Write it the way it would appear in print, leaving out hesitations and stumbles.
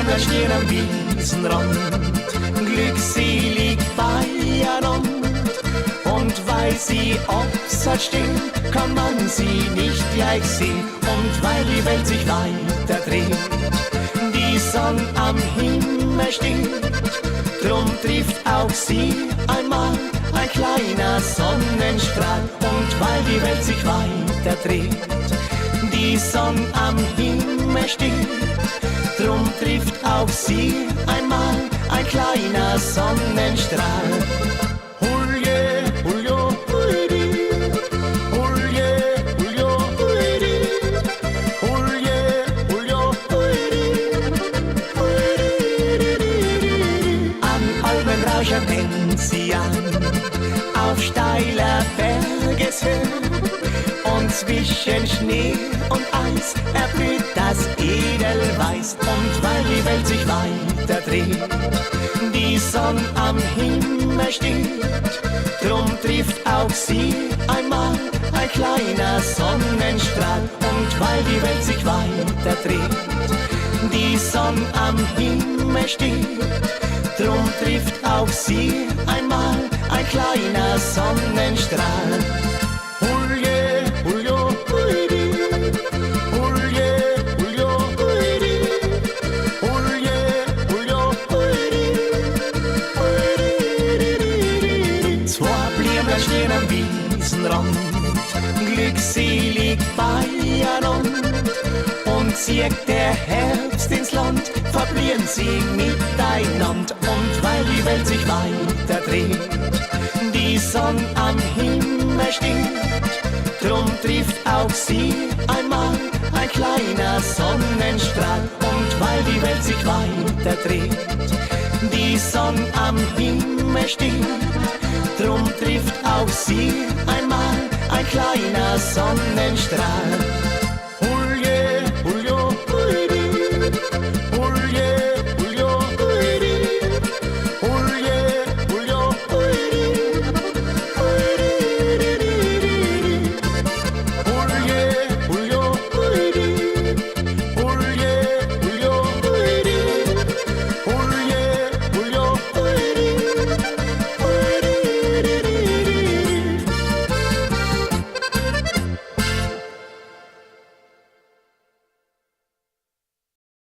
Blumen stehen am Wiesenrand, glückselig beieinander. Und weil sie abseits stehen, kann man sie nicht gleich sehen. Und weil die Welt sich weiter dreht, die Sonne am Himmel steht, drum trifft auch sie einmal ein kleiner Sonnenstrahl. Und weil die Welt sich weiter dreht, die Sonne am Himmel steht, drum trifft auch sie einmal ein kleiner Sonnenstrahl. Hulje, huljo, huidi, hulje, huljo, huidi, hulje, huljo, huidi, huidi. Am Alpenrauschen fängt sie an, auf steiler Bergeshöhe. Und zwischen Schnee und Eis erblüht das Edelweiß. Und weil die Welt sich weiter dreht, die Sonne am Himmel steht, drum trifft auch sie einmal ein kleiner Sonnenstrahl. Und weil die Welt sich weiter dreht, die Sonne am Himmel steht, drum trifft auch sie einmal ein kleiner Sonnenstrahl. Hulje, huljo, huidi, hulje, huljo, huidi, hulje, huljo, huidi, huidi. Zwei Blumen stehen am Wiesenrand, glückselig beieinander. Und zieht der Herbst ins Land, verblühen sie miteinander. Und weil die Welt sich weiter dreht, die Sonne am Himmel steht, drum trifft auch sie einmal ein kleiner Sonnenstrahl. Und weil die Welt sich weiter dreht, die Sonne am Himmel steht, drum trifft auch sie einmal ein kleiner Sonnenstrahl.